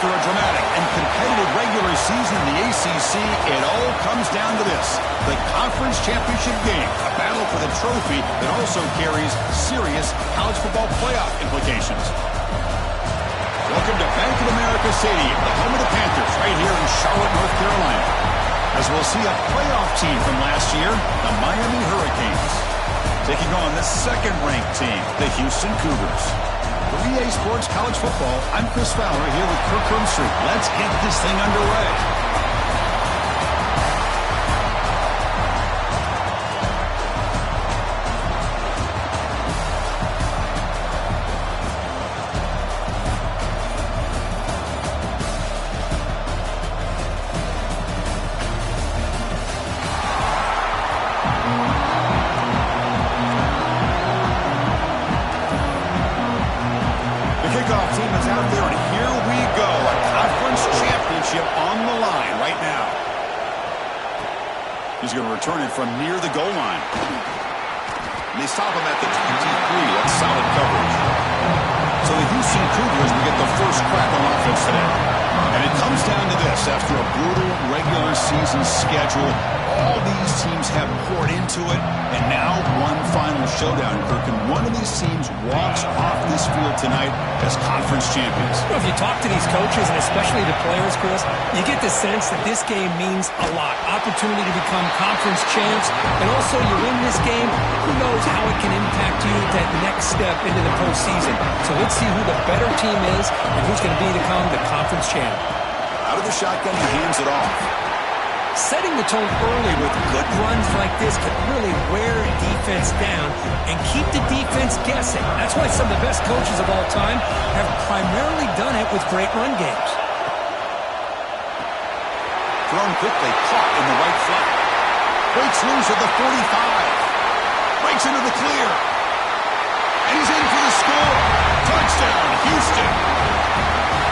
After a dramatic and competitive regular season in the ACC, it all comes down to this: the conference championship game, a battle for the trophy that also carries serious college football playoff implications. Welcome to Bank of America Stadium, the home of the Panthers, right here in Charlotte, North Carolina. As we'll see a playoff team from last year, the Miami Hurricanes, taking on the second-ranked team, the Houston Cougars. For EA Sports College Football, I'm Chris Fowler here with Kirk Herbstreit. Let's get this thing underway. He's going to return it from near the goal line. And they stop him at the 23. That's solid coverage. So the Houston Cougars will get the first crack on offense today. And it comes down to this. After a brutal regular season schedule, all these teams have poured into it. And now one final showdown, Kirk. And one of these teams walks off this field tonight as conference champions. Well, if you talk to these coaches, and especially the players, Chris, you get the sense that this game means a lot. Opportunity to become conference champs. And also, you win this game, who knows how it can impact you at that next step into the postseason. So let's see who the better team is and who's going to become the conference champ. Out of the shotgun, he hands it off. Setting the tone early with good runs like this can really wear a defense down and keep the defense guessing. That's why some of the best coaches of all time have primarily done it with great run games. Thrown quickly, caught in the right flat. Breaks loose at the 45. Breaks into the clear. And he's in for the score. Touchdown, Houston.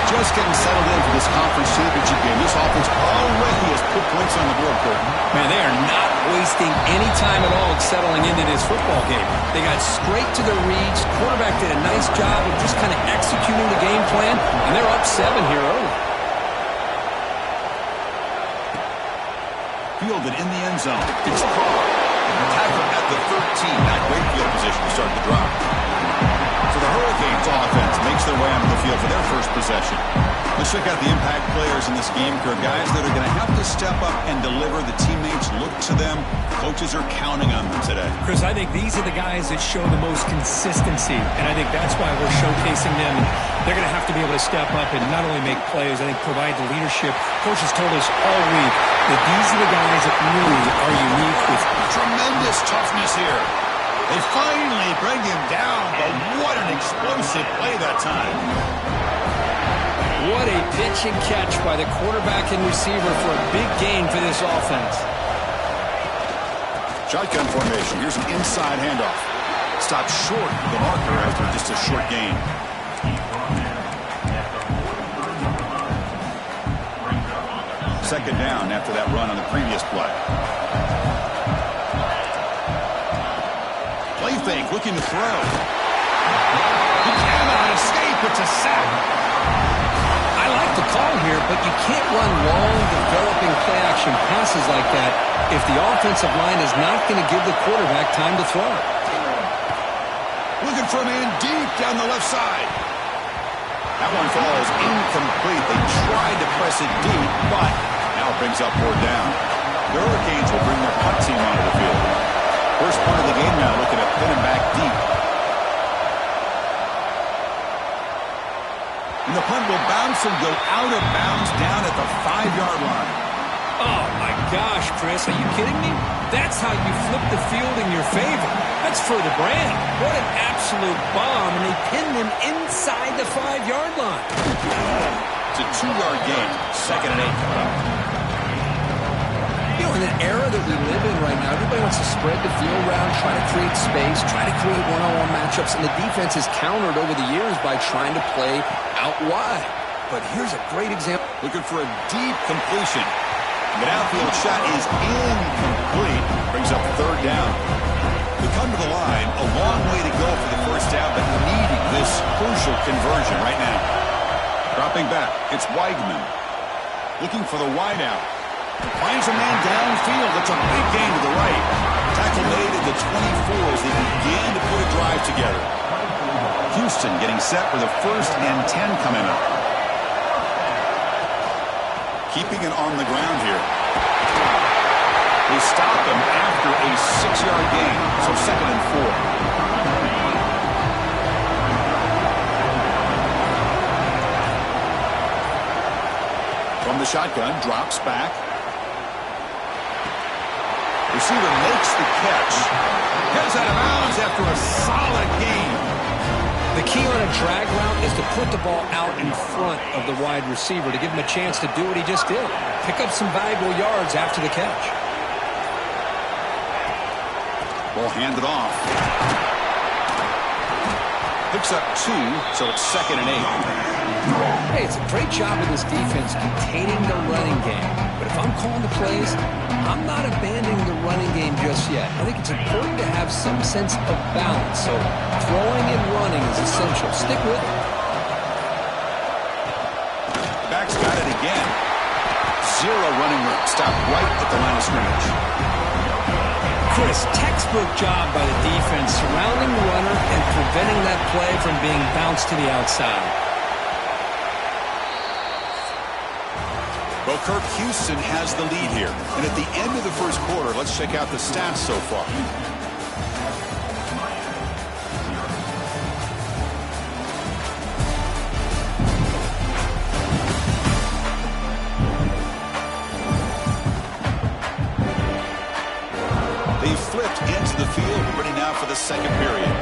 Just getting settled in for this conference championship game. This offense already has put points on the board, Curtin. Man, they are not wasting any time at all settling into this football game. They got straight to the reads. Quarterback did a nice job of just kind of executing the game plan, and they're up 7 here early. Fielded in the end zone. It's caught. Tackle at the 13. Not great field position to start the drive. So the Hurricanes offense makes their way onto the field for their first possession. Let's check out the impact players in this game, Kirk. Guys that are going to have to step up and deliver. The teammates look to them. Coaches are counting on them today. Chris, I think these are the guys that show the most consistency, and I think that's why we're showcasing them. They're going to have to be able to step up and not only make plays, I think provide the leadership. Coaches told us all week that these are the guys that really are unique with tremendous toughness here. They finally bring him down, but what an explosive play that time. What a pitch and catch by the quarterback and receiver for a big gain for this offense. Shotgun formation. Here's an inside handoff. Stopped short of the marker after just a short gain. Second down after that run on the previous play. Play fake, looking to throw. He cannot escape. It's a sack. I like the call here, but you can't run long, developing play-action passes like that if the offensive line is not going to give the quarterback time to throw. Looking for a man deep down the left side. That one falls incomplete. They tried to press it deep, but now it brings up fourth down. The Hurricanes will bring their punt team onto the field. First punt of the game now, looking to pin him back deep. And the punt will bounce and go out of bounds down at the 5-yard line. Oh, my gosh, Chris, are you kidding me? That's how you flip the field in your favor. That's for the brand. What an absolute bomb, and they pinned him inside the 5-yard line. It's a 2-yard gain. 2nd and 8 coming up. You know, in an era that we live in right now, everybody wants to spread the field around, try to create space, try to create one-on-one matchups, and the defense has countered over the years by trying to play out wide. But here's a great example. Looking for a deep completion. The outfield shot is incomplete. Brings up third down. They come to the line. A long way to go for the first down, but needing this crucial conversion right now. Dropping back, it's Weigman. Looking for the wideout. Finds a man downfield. That's a big gain to the right. Tackle made at the 24 as they began to put a drive together. Houston getting set for the 1st and 10 coming up. Keeping it on the ground here. They stop him after a 6-yard gain, so 2nd and 4. From the shotgun, drops back. Receiver makes the catch. Gets out of bounds after a solid gain. The key on a drag route is to put the ball out in front of the wide receiver to give him a chance to do what he just did. Pick up some valuable yards after the catch. Ball handed off. Picks up 2, so it's 2nd and 8. Hey, it's a great job of this defense containing the running game. But if I'm calling the plays, I'm not abandoning the running game just yet. I think it's important to have some sense of balance. So throwing and running is essential. Stick with it. Back's got it again. 0 running room. Stop right at the line of scrimmage. Chris, textbook job by the defense surrounding the runner and preventing that play from being bounced to the outside. Well, Kirk, Houston has the lead here. And at the end of the 1st quarter, let's check out the stats so far. They flipped into the field, ready now for the 2nd period.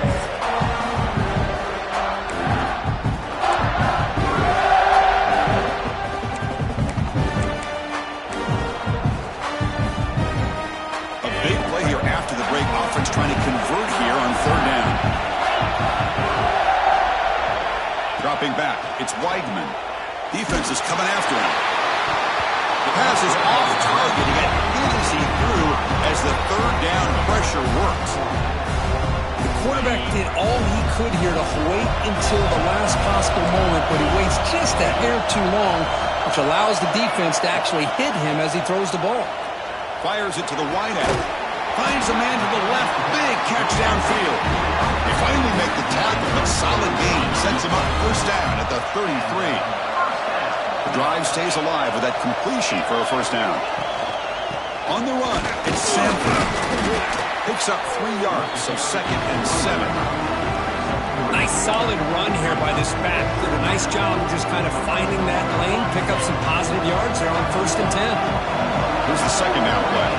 Trying to convert here on 3rd down. Dropping back, it's Weigman. Defense is coming after him. The pass is off target. He got hit as he threw as the 3rd down pressure worked. The quarterback did all he could here to wait until the last possible moment, but he waits just a hair too long, which allows the defense to actually hit him as he throws the ball. Fires it to the wideout. Finds a man to the left. Big catch downfield. They finally make the tackle, but solid gain sends him up 1st down at the 33. The drive stays alive with that completion for a 1st down. On the run, it's Sanford. Picks up 3 yards, so 2nd and 7. Nice solid run here by this back. Did a nice job of just kind of finding that lane, pick up some positive yards there on 1st and 10. Here's the 2nd down play.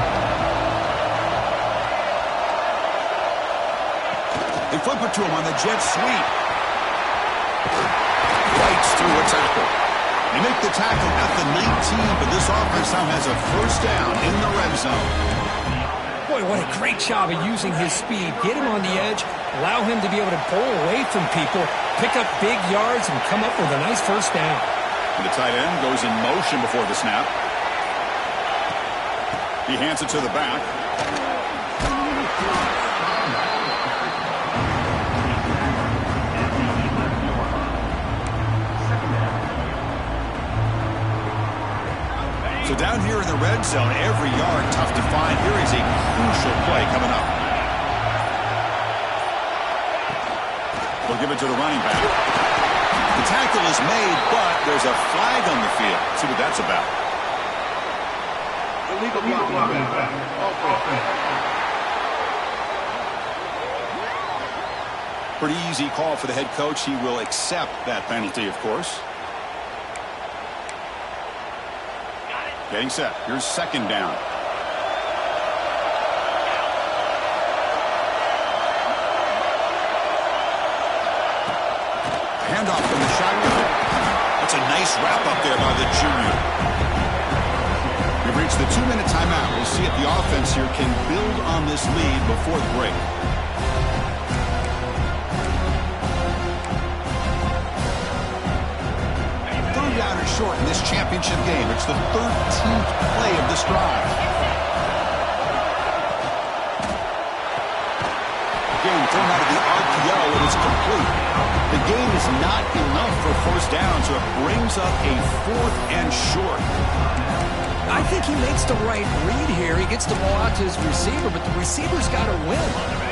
They flip it to him on the jet sweep. Fights through a tackle. They make the tackle at the 19, but this offense now has a 1st down in the red zone. Boy, what a great job of using his speed. Get him on the edge, allow him to be able to pull away from people, pick up big yards, and come up with a nice 1st down. And the tight end goes in motion before the snap. He hands it to the back. So down here in the red zone, every yard tough to find. Here is a crucial play coming up. They'll give it to the running back. The tackle is made, but there's a flag on the field. Let's see what that's about. Illegal block. Pretty easy call for the head coach. He will accept that penalty, of course. Getting set. Here's 2nd down. Handoff from the shotgun. That's a nice wrap up there by the junior. We've reached the 2-minute timeout. We'll see if the offense here can build on this lead before the break. Down and short in this championship game. It's the 13th play of this drive. game thrown out of the RPO, and it's complete. The game is not enough for first down, so it brings up a 4th and short. I think he makes the right read here. He gets the ball out to his receiver, but the receiver's got to win.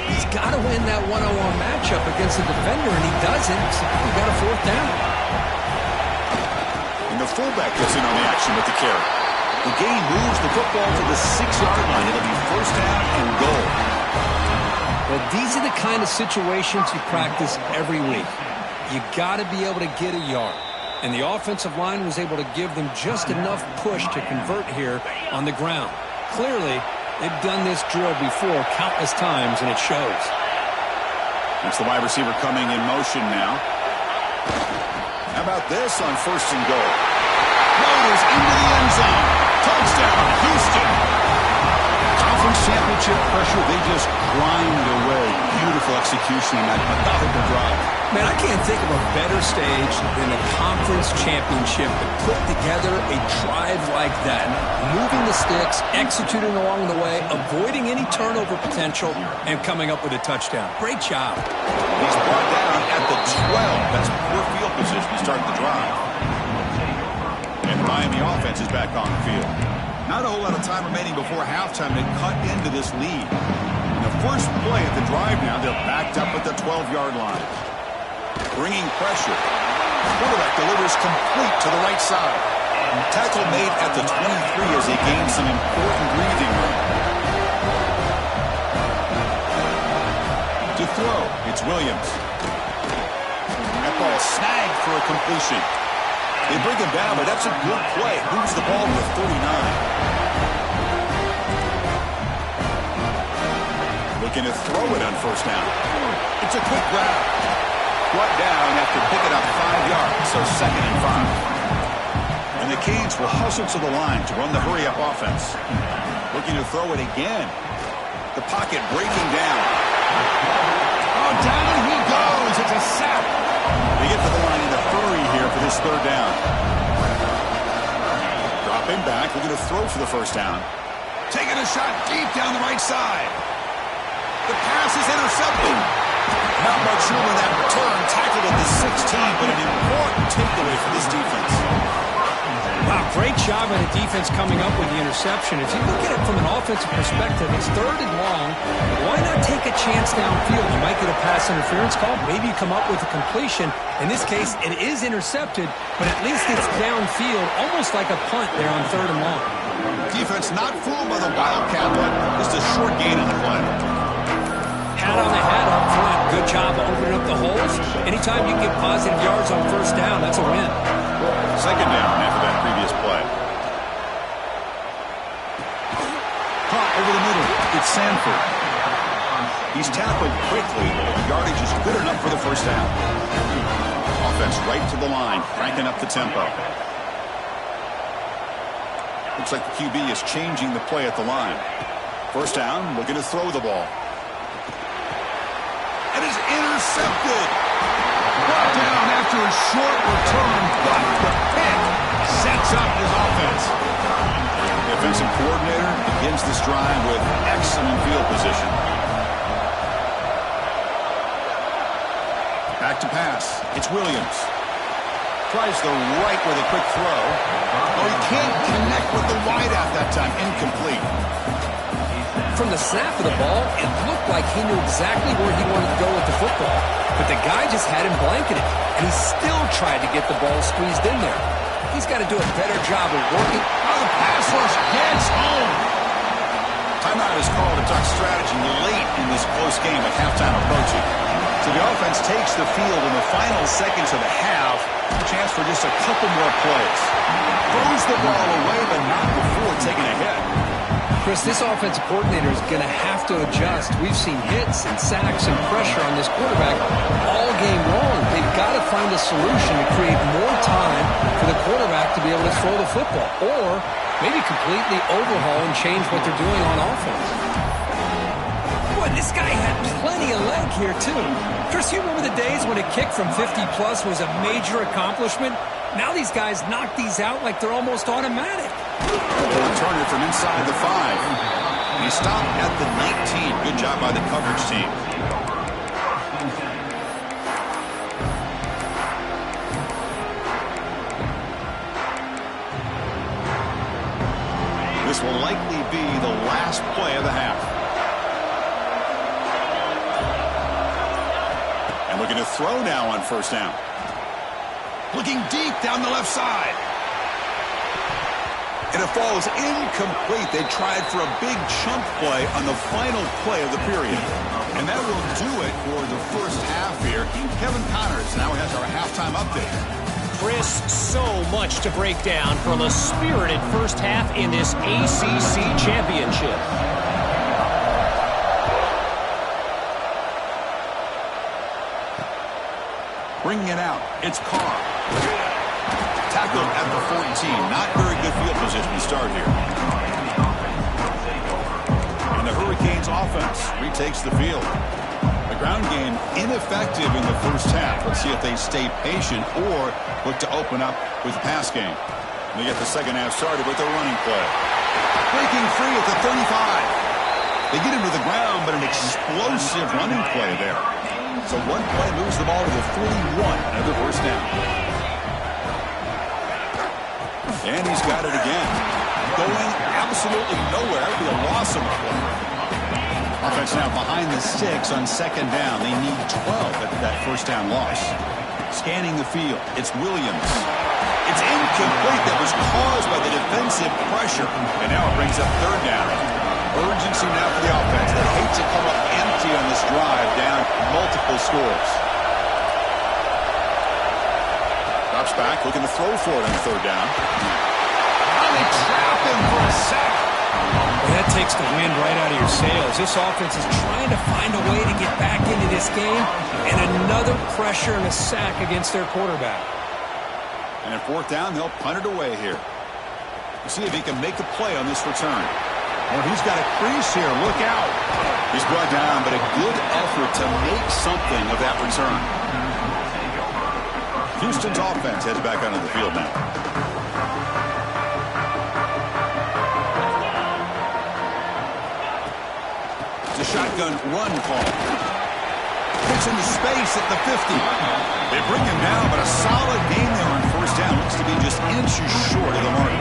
He's got to win that one-on-one matchup against the defender, and he doesn't. So he got a 4th down. And the fullback gets in on the action with the carry. The game moves the football to the 6-yard line. It'll be first down and goal. Well, these are the kind of situations you practice every week. You got to be able to get a yard. And the offensive line was able to give them just enough push to convert here on the ground. Clearly, they've done this drill before countless times, and it shows. It's the wide receiver coming in motion now. How about this on first and goal? Goes into the end zone. Touchdown, Houston. Conference championship pressure, they just grind away. Beautiful execution in that methodical drive. Man, I can't think of a better stage than a conference championship to put together a drive like that. Moving the sticks, executing along the way, avoiding any turnover potential, and coming up with a touchdown. Great job. He's brought down at the 12. That's poor field position to start the drive. And the Miami offense is back on the field. Not a whole lot of time remaining before halftime to cut into this lead. In the first play of the drive now, they're backed up at the 12-yard line. Bringing pressure. Quarterback delivers complete to the right side. Tackle made at the 23 as he gains some important breathing room. To throw, it's Williams. That ball snagged for a completion. They bring him down, but that's a good play. Moves the ball to the 39. Looking to throw it on first down. It's a quick grab. Brought down after picking up 5 yards, so 2nd and 5. And the Canes will hustle to the line to run the hurry-up offense. Looking to throw it again. The pocket breaking down. Oh, down he goes. It's a sack. They get to the line in a hurry here for this 3rd down. Dropping back, looking to throw for the first down. Taking a shot deep down the right side. The pass is intercepted. Not much room in that return. Tackled at the 16, but an important takeaway for this defense. Wow, great job by the defense coming up with the interception. If you look at it from an offensive perspective, it's 3rd and long. Why not take a chance downfield? You might get a pass interference call. Maybe you come up with a completion. In this case, it is intercepted, but at least it's downfield, almost like a punt there on 3rd and long. Defense not fooled by the Wildcat, but just a short gain on the play. Hat on the head up front. Good job opening up the holes. Anytime you can get positive yards on first down, that's a win. 2nd down after that previous play. Caught over the middle. It's Sanford. He's tackled quickly. The yardage is good enough for the first down. Offense right to the line, cranking up the tempo. Looks like the QB is changing the play at the line. First down, looking to throw the ball. And is intercepted. Brought down after a short return, but the pick sets up his offense. The offensive coordinator begins this drive with excellent field position. Back to pass. It's Williams. Tries the right with a quick throw. Oh, he can't connect with the wideout that time. Incomplete. From the snap of the ball, it looked like he knew exactly where he wanted to go with the football. But the guy just had him blanketed, and he still tried to get the ball squeezed in there. He's got to do a better job of working. Oh, the pass rush gets home. Timeout is called to talk strategy late in this close game with halftime approaching. So the offense takes the field in the final seconds of the half. Chance for just a couple more plays. Throws the ball away, but not before taking a hit. Chris, this offensive coordinator is going to have to adjust. We've seen hits and sacks and pressure on this quarterback all game long. They've got to find a solution to create more time for the quarterback to be able to throw the football, or maybe completely overhaul and change what they're doing on offense. Boy, this guy had plenty of leg here, too. Chris, you remember the days when a kick from 50-plus was a major accomplishment? Now these guys knock these out like they're almost automatic. The returner from inside the 5. He stopped at the 19. Good job by the coverage team. Looking to throw now on first down. Looking deep down the left side. And it falls incomplete. They tried for a big chunk play on the final play of the period. And that will do it for the first half here. Kevin Connors now has our halftime update. Chris, so much to break down from a spirited first half in this ACC championship. Bringing it out, it's Carr. Tackled at the 14. Not very good field position to start here. And the Hurricanes offense retakes the field. The ground game ineffective in the first half. Let's see if they stay patient or look to open up with the pass game. And they get the second half started with a running play. Breaking free at the 35. They get him to the ground, but an explosive running play there. So one play moves the ball to the 41. Another first down. And he's got it again. Going absolutely nowhere. It'll be a loss of a play. Offense now behind the sticks on second down. They need 12 at that first down loss. Scanning the field. It's Williams. It's incomplete. That was caused by the defensive pressure. And now it brings up third down. Urgency now for the offense. They hate to come up empty on this drive, down multiple scores. Drops back, looking to throw for it on third down. And they trap him for a sack. Well, that takes the wind right out of your sails. This offense is trying to find a way to get back into this game, and another pressure and a sack against their quarterback. And at fourth down, they'll punt it away here. We'll see if he can make a play on this return. Oh, he's got a crease here. Look out. He's brought down, but a good effort to make something of that return. Houston's offense heads back onto the field now. It's a shotgun run call. Gets into space at the 50. They bring him down, but a solid gain there on first down. Looks to be just inches short of the mark.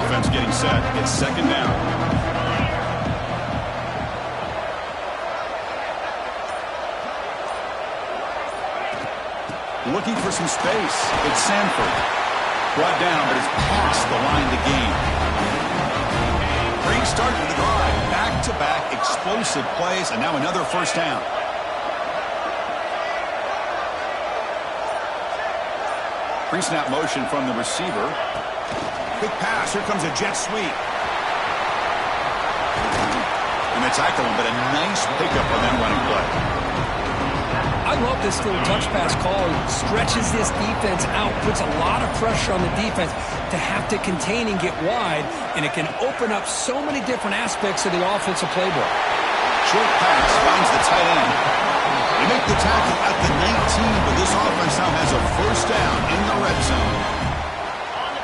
Offense getting set. It's second down. Looking for some space. It's Sanford. Brought down, but it's past the line to gain. Great start to the drive. Back-to-back explosive plays, and now another first down. Pre-snap motion from the receiver. Quick pass. Here comes a jet sweep. And they tackle him, but a nice pickup on that running play. I love this little touch pass call. It stretches this defense out, puts a lot of pressure on the defense to have to contain and get wide, and it can open up so many different aspects of the offensive playbook. Short pass finds the tight end. They make the tackle at the 19, but this offense now has a first down in the red zone.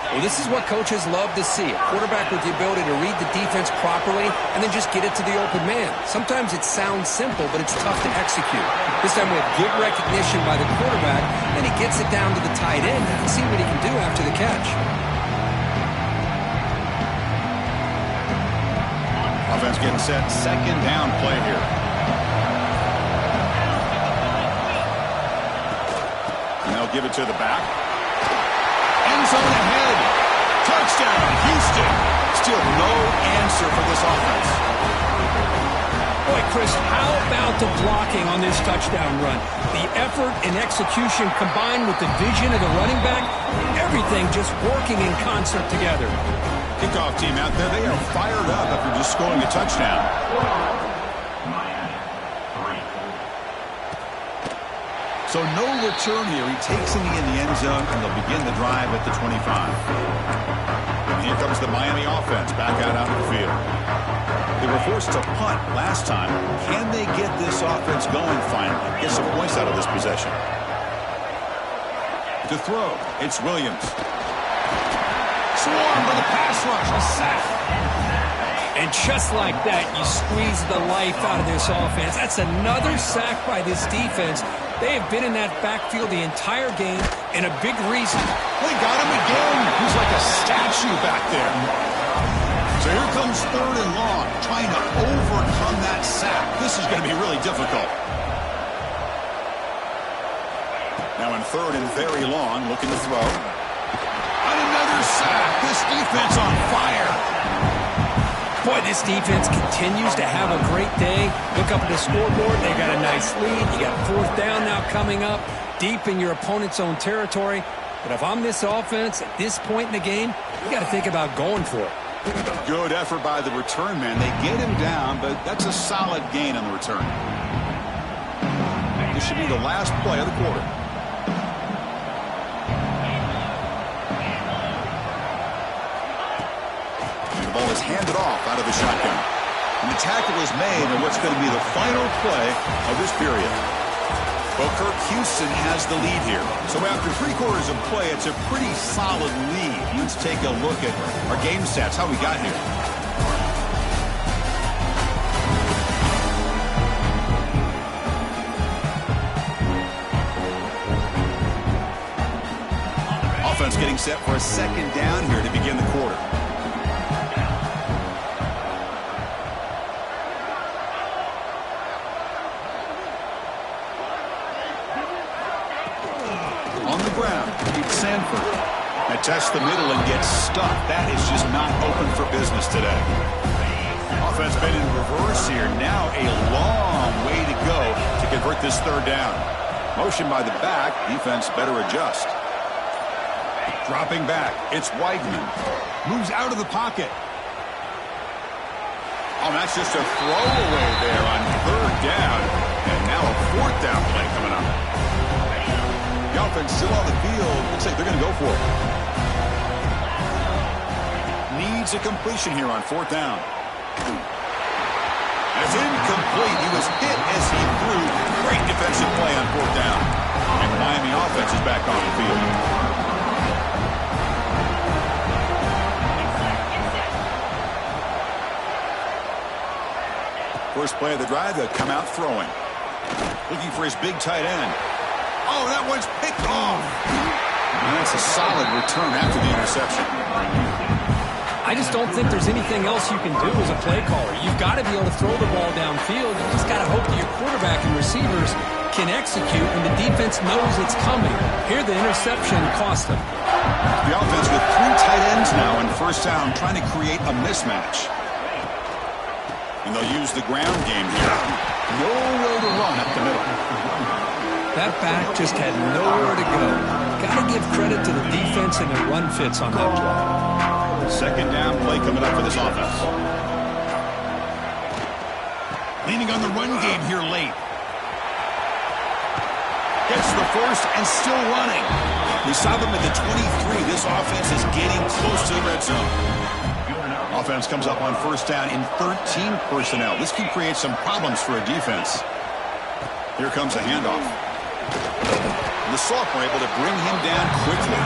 Well, this is what coaches love to see. A quarterback with the ability to read the defense properly and then just get it to the open man. Sometimes it sounds simple, but it's tough to execute. This time with good recognition by the quarterback, then he gets it down to the tight end and see what he can do after the catch. Offense getting set. Second down play here. And they'll give it to the back. End zone ahead. Touchdown, Houston. Still no answer for this offense. Boy, Chris, how about the blocking on this touchdown run? The effort and execution combined with the vision of the running back, everything just working in concert together. Kickoff team out there, they are fired up after just scoring a touchdown. So no return here. He takes it in the end zone, and they'll begin the drive at the 25. And here comes the Miami offense back out onto the field. They were forced to punt last time. Can they get this offense going finally? Get some points out of this possession. To throw, it's Williams. Swarm with a pass rush, a sack. And just like that, you squeeze the life out of this offense. That's another sack by this defense. They have been in that backfield the entire game, and a big reason. They got him again. He's like a statue back there. So here comes third and long, trying to overcome that sack. This is going to be really difficult. Now in third and very long, looking to throw. And another sack. This defense on fire. Boy, this defense continues to have a great day. Look up at the scoreboard. They got a nice lead. You got fourth down now coming up, deep in your opponent's own territory. But if I'm this offense at this point in the game, you got to think about going for it. Good effort by the return man. They get him down, but that's a solid gain on the return. This should be the last play of the quarter. The ball is handed off out of the shotgun. And the tackle is made on what's going to be the final play of this period. Well, Kirk, Houston has the lead here. So after 3/4 of play, it's a pretty solid lead. Let's take a look at our game stats, how we got here. Offense getting set for a second down here to begin the quarter. Sanford. Now test the middle and gets stuck. That is just not open for business today. Offense been in reverse here. Now a long way to go to convert this third down. Motion by the back. Defense better adjust. Dropping back. It's Weigman. Moves out of the pocket. Oh, that's just a throwaway there on third down. And now a fourth down play coming up. The offense still on the field. Looks like they're going to go for it. Needs a completion here on fourth down. It's incomplete. He was hit as he threw. Great defensive play on fourth down. And the Miami offense is back on the field. First play of the drive, they'll come out throwing. Looking for his big tight end. Oh, that one's picked off. And that's a solid return after the interception. I just don't think there's anything else you can do as a play caller. You've got to be able to throw the ball downfield. You just got to hope that your quarterback and receivers can execute and the defense knows it's coming. Here, the interception cost them. The offense with 3 tight ends now in first down, trying to create a mismatch. And they'll use the ground game here. Nowhere to run up the middle. That back just had nowhere to go. Got to give credit to the defense and their run fits on that play. Second down play coming up for this offense. Leaning on the run game here late. Gets the first and still running. We saw them at the 23. This offense is getting close to the red zone. Offense comes up on first down in 13 personnel. This could create some problems for a defense. Here comes a handoff. The sophomore able to bring him down quickly.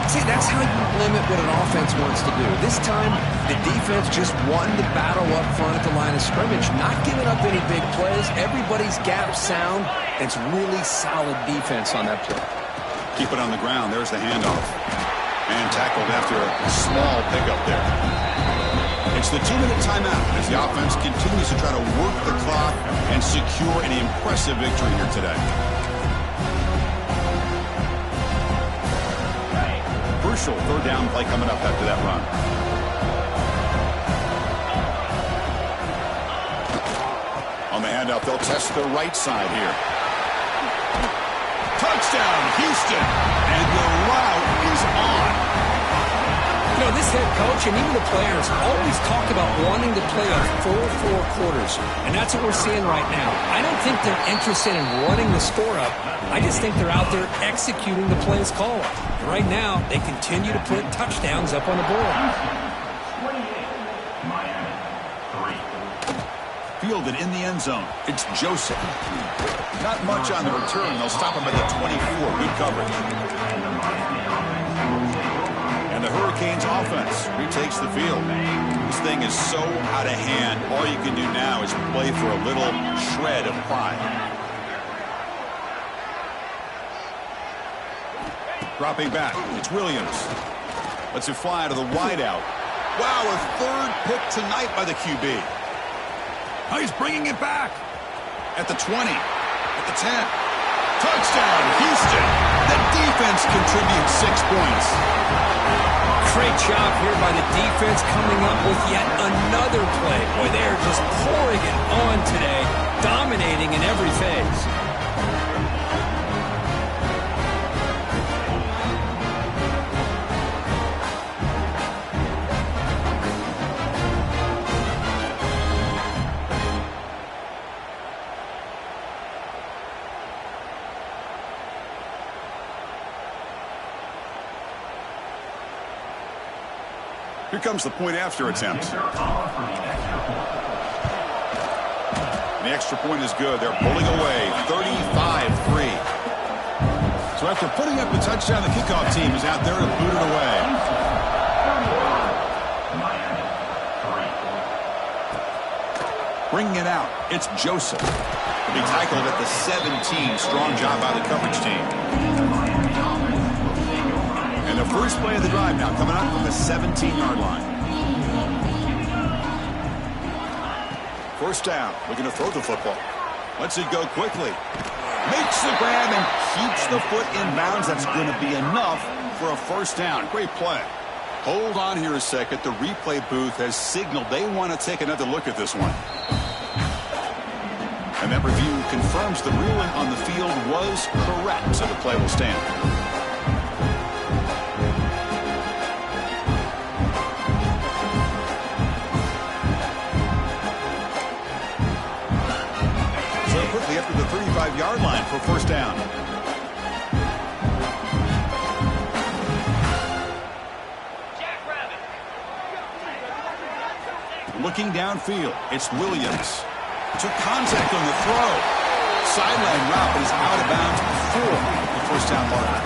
See, that's how you limit what an offense wants to do. This time, the defense just won the battle up front at the line of scrimmage, not giving up any big plays. Everybody's gap sound. It's really solid defense on that play. Keep it on the ground. There's the handoff. And tackled after a small pickup there. It's the 2-minute timeout as the offense continues to try to work the clock and secure an impressive victory here today. Crucial third down play coming up after that run. On the handoff, they'll test the right side here. Touchdown, Houston! And the route is on. You know, this head coach and even the players always talk about wanting to play a full 4 quarters, and that's what we're seeing right now. I don't think they're interested in running the score up. I just think they're out there executing the plays called. Right now, they continue to put touchdowns up on the board. Fielded in the end zone. It's Joseph. Not much on the return. They'll stop him at the 24. Good coverage. And the Hurricanes offense retakes the field. This thing is so out of hand. All you can do now is play for a little shred of pride. Dropping back. It's Williams. Lets it fly to the wideout. Wow, a third pick tonight by the QB. Oh, he's bringing it back. At the 20. At the 10. Touchdown, Houston. The defense contributes 6 points. Great job here by the defense coming up with yet another play. Boy, they are just pouring it on today, dominating in every phase. Here comes the point after attempt. The extra point is good. They're pulling away 35-3. So after putting up the touchdown, the kickoff team is out there to boot it away. Bringing it out, it's Joseph. He'll be tackled at the 17. Strong job by the coverage team. And the first play of the drive now coming up from the 17-yard line. First down. Looking to throw the football. Lets it go quickly. Makes the grab and keeps the foot in bounds. That's going to be enough for a first down. Great play. Hold on here a second. The replay booth has signaled they want to take another look at this one. And that review confirms the ruling on the field was correct, so the play will stand. Quickly up to the 35-yard line for first down. Looking downfield, it's Williams. Took contact on the throw. Sideline route, but is out of bounds before the first down marker.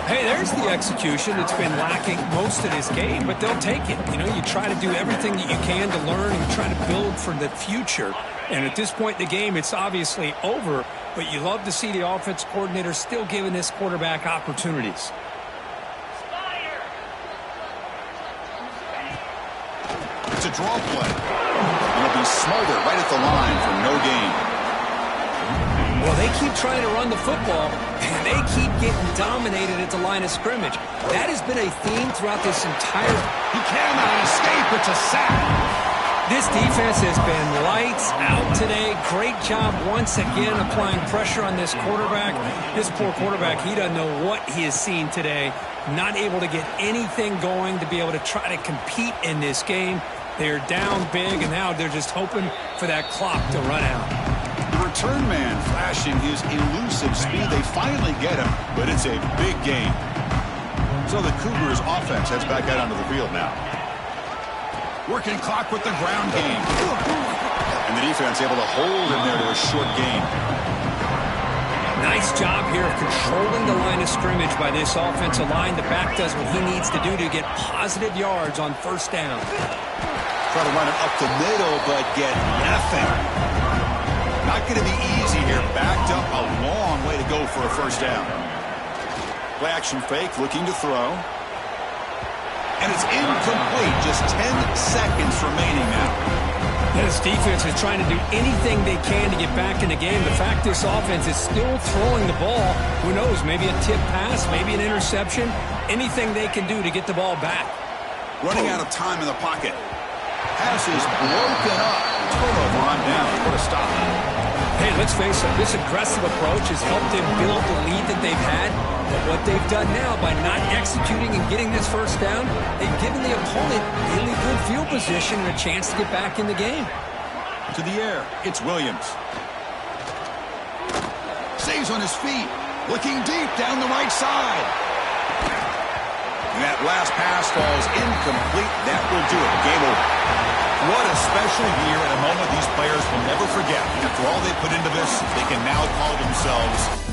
Hey, there's the execution that's been lacking most of this game, but they'll take it. You know, you try to do everything that you can to learn and try to build for the future. And at this point in the game, it's obviously over, but you love to see the offense coordinator still giving this quarterback opportunities. It's a draw play. It'll be Smolder right at the line for no gain. Well, they keep trying to run the football, and they keep getting dominated at the line of scrimmage. That has been a theme throughout this entire... He cannot escape. It's a sack. This defense has been lights out today. Great job once again applying pressure on this quarterback. This poor quarterback, he doesn't know what he has seen today. Not able to get anything going to be able to try to compete in this game. They're down big, and now they're just hoping for that clock to run out. The return man flashing his elusive speed. They finally get him, but it's a big game. So the Cougars offense heads back out onto the field now. Working clock with the ground game. And the defense able to hold him there to a short gain. Nice job here of controlling the line of scrimmage by this offensive line. The back does what he needs to do to get positive yards on first down. Try to run it up the middle, but get nothing. Not going to be easy here. Backed up a long way to go for a first down. Play action fake, looking to throw. And it's incomplete. Just 10 seconds remaining now. This defense is trying to do anything they can to get back in the game. The fact this offense is still throwing the ball, who knows, maybe a tip pass, maybe an interception, anything they can do to get the ball back. Running out of time in the pocket. Pass is broken up. Turnover on down. What a stop. Hey, let's face it, this aggressive approach has helped them build the lead that they've had. But what they've done now by not executing and getting this first down, they've given the opponent really good field position and a chance to get back in the game. To the air, it's Williams. Stays on his feet, looking deep down the right side. And that last pass falls incomplete. That will do it. Game over. What a special year and a moment these players will never forget. After all they put into this, they can now call themselves